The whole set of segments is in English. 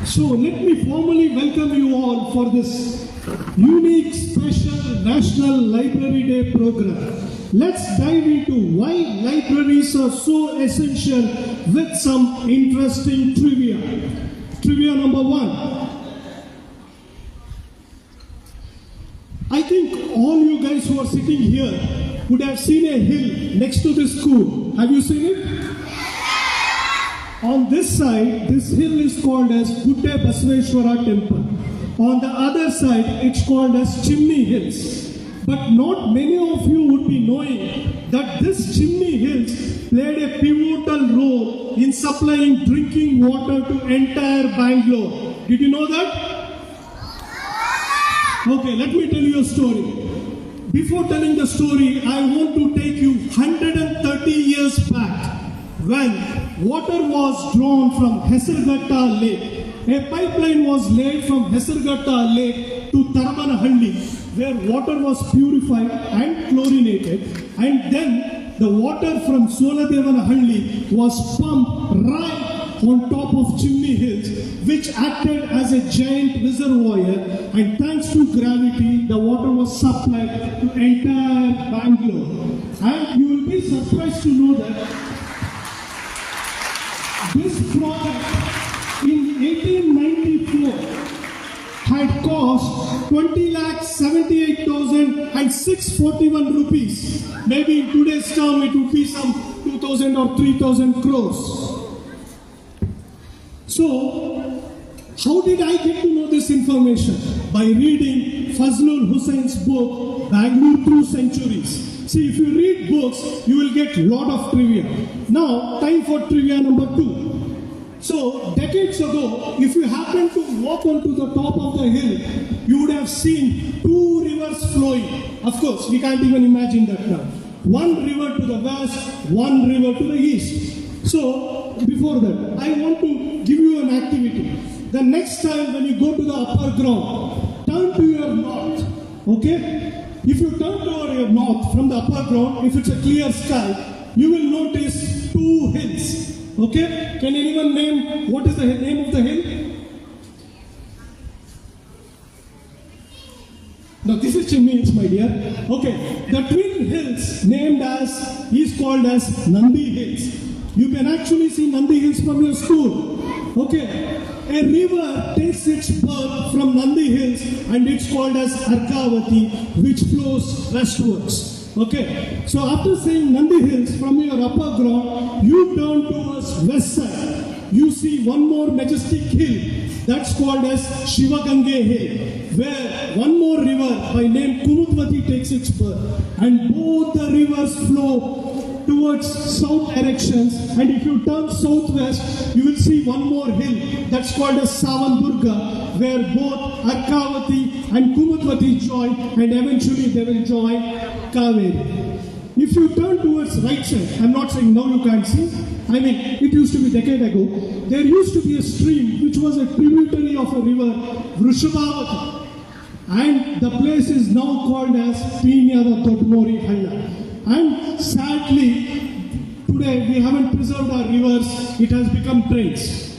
So let me formally welcome you all for this unique special National Library Day program. Let's dive into why libraries are so essential with some interesting trivia. Trivia number 1. I think all you guys who are sitting here would have seen a hill next to this school. Have you seen it? On this side, this hill is called as Gutte Basaveshwara Temple. On the other side, it's called as Chimney Hills. But not many of you would be knowing that this Chimney Hills played a pivotal role in supplying drinking water to entire Bangalore. Did you know that? Okay, let me tell you a story. Before telling the story, I want to take you 130 years back when water was drawn from Hesarghatta Lake. A pipeline was laid from Hesarghatta Lake to Taramanahalli, where water was purified and chlorinated, and then the water from Soladevanahallli was pumped right on top of Chimney Hills, which acted as a giant reservoir, and thanks to gravity, the water was supplied to entire Bangalore. And you will be surprised to know that this project in 1894 had cost 20,78,641 rupees. Maybe in today's term it would be some 2,000 or 3,000 crores. So, how did I get to know this information? By reading Fazlul Hussein's book, Bangalore Through Centuries. See, if you read books, you will get a lot of trivia. Now, time for trivia number 2. So, decades ago, if you happen to walk onto the top of the hill, you would have seen 2 rivers flowing. Of course, we can't even imagine that now. One river to the west, one river to the east. So, before that, I want to give you an activity. The next time when you go to the upper ground, turn to your north, okay? If you turn to your north from the upper ground, if it's a clear sky, you will notice 2 hills. Okay? Can anyone name what is the name of the hill? No, this is Chimney Hills, my dear. Okay. The twin hills named as is called as Nandi Hills. You can actually see Nandi Hills from your school. Okay. A river takes its birth from Nandi Hills and it's called as Argavati, which flows westwards. Okay, so after saying Nandi Hills, from your upper ground, you turn towards west side. You see one more majestic hill that's called as Shivagange Hill, where one more river by name Kumudvati takes its birth. And both the rivers flow towards south directions, and if you turn southwest, you will see one more hill that's called as Savandurga, where both Arkavati and Kumudvati join, and eventually they will join Kaveri. If you turn towards right side, I'm not saying now you can't see, I mean it used to be a decade ago, there used to be a stream which was a tributary of a river, Vrishabhavati, and the place is now called as Pinyada Totmori Halla. And sadly, today we haven't preserved our rivers, it has become trains.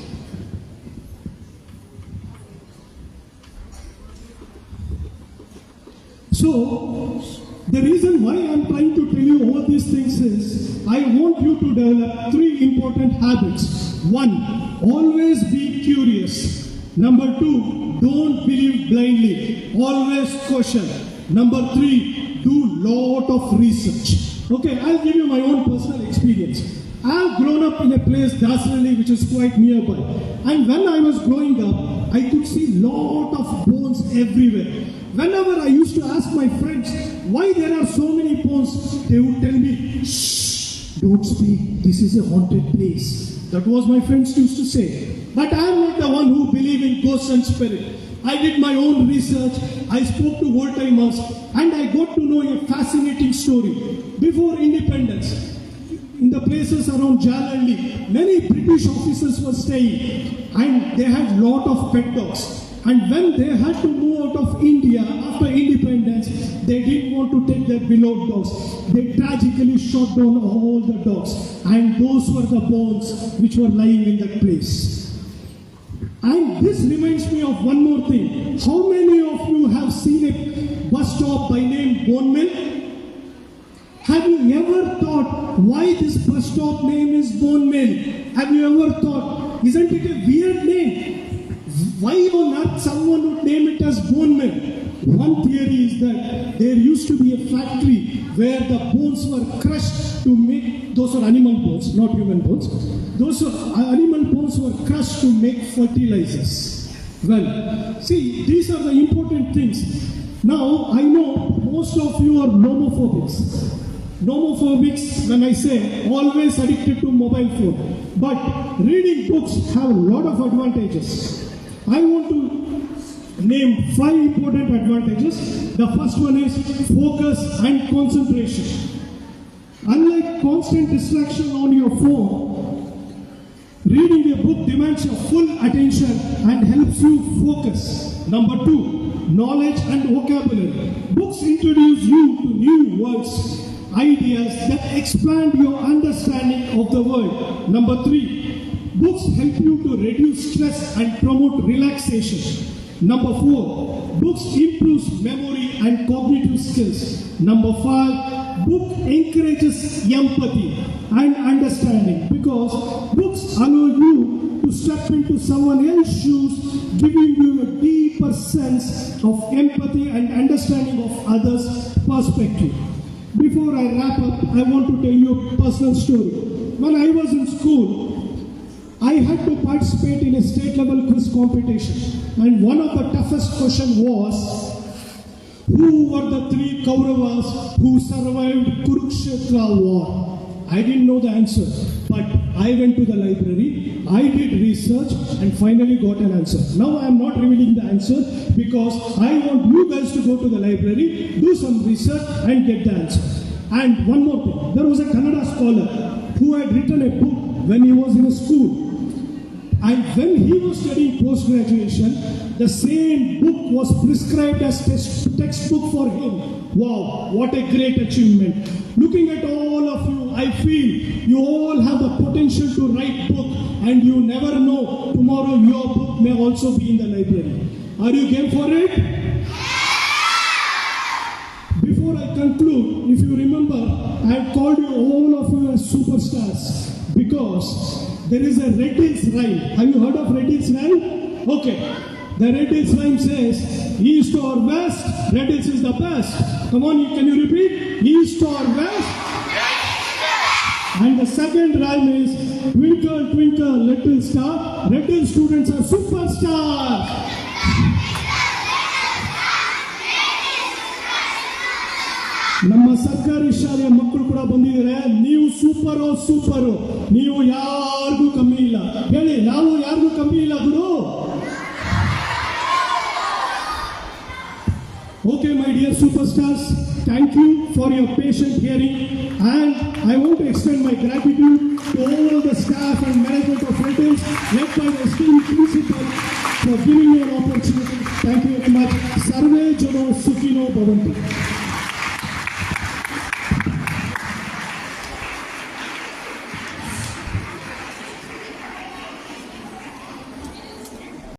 So, the reason why I'm trying to tell you all these things is, I want you to develop 3 important habits. 1, always be curious. Number 2, don't believe blindly, always question. Number 3, do lot of research. Okay, I'll give you my own personal experience. I've grown up in a place, Dasarali, which is quite nearby. And when I was growing up, I could see lot of bones everywhere. Whenever I used to ask my friends why there are so many bones, they would tell me, shh, don't speak, this is a haunted place. That was my friends used to say. But I am not the one who believe in ghosts and spirit. I did my own research, I spoke to old timers, and I got to know a fascinating story. Before independence, in the places around Jalandhar, many British officers were staying, and they had lot of pet dogs. And when they had to move out of India after independence, independence, they didn't want to take their beloved dogs. They tragically shot down all the dogs, and those were the bones which were lying in that place. And this reminds me of one more thing. How many of you have seen a bus stop by name Bone Mill? Have you ever thought why this bus stop name is Bone Mill? Have you ever thought, isn't it a weird name? Why on earth someone would name it as Bone Mill? One theory is that there used to be a factory where the bones were crushed to make, those are animal bones, not human bones. Those animal bones were crushed to make fertilizers. Well, see, these are the important things. Now, I know most of you are nomophobics. Nomophobics, when I say, always addicted to mobile phone. But reading books have a lot of advantages. I want to name 5 important advantages. The first one is focus and concentration. Unlike constant distraction on your phone, reading a book demands your full attention and helps you focus. Number 2, knowledge and vocabulary. Books introduce you to new words, ideas that expand your understanding of the world. Number 3, books help you to reduce stress and promote relaxation. Number 4, books improves memory and cognitive skills. Number 5, book encourages empathy and understanding because books allow you to step into someone else's shoes, giving you a deeper sense of empathy and understanding of others' perspective. Before I wrap up, I want to tell you a personal story. When I was in school, I had to participate in a state level quiz competition, and one of the toughest questions was, who were the 3 Kauravas who survived Kurukshetra war? I didn't know the answer, but I went to the library, I did research and finally got an answer. Now I am not revealing the answer because I want you guys to go to the library, do some research and get the answer. And one more thing, there was a Kannada scholar who had written a book when he was in a school. And when he was studying post-graduation, the same book was prescribed as textbook for him. Wow, what a great achievement. Looking at all of you, I feel you all have the potential to write book, and you never know, tomorrow your book may also be in the library. Are you game for it? Before I conclude, if you remember, I had called you all of you as superstars because there is a Redhills rhyme. Have you heard of Redhills rhyme? Okay. The Redhills rhyme says, east or west, Redhills is the best. Come on, can you repeat? East or west? And the second rhyme is, twinkle, twinkle, little star, Redhills students are superstars. ನಮ್ಮ ಸರ್ಕಾರಿ ಶಾಲೆಯ ಮಕ್ಕಳು ಕೂಡ ಬಂದಿದ್ದಾರೆ. ನೀವು super, ನೀವು ಯಾರಿಗೂ ಕಮ್ಮಿ ಇಲ್ಲ. ಹೇಳಿ, ನಾವು ಯಾರಿಗೂ ಕಮ್ಮಿ ಇಲ್ಲ ಗುರು. Okay, my dear superstars, thank you for your patient hearing, and I want to extend my gratitude to all the staff and management of Redhills, led by the esteemed principal, for giving me an opportunity. Thank you very much. Sarve Jano Sukhino Bhavantu.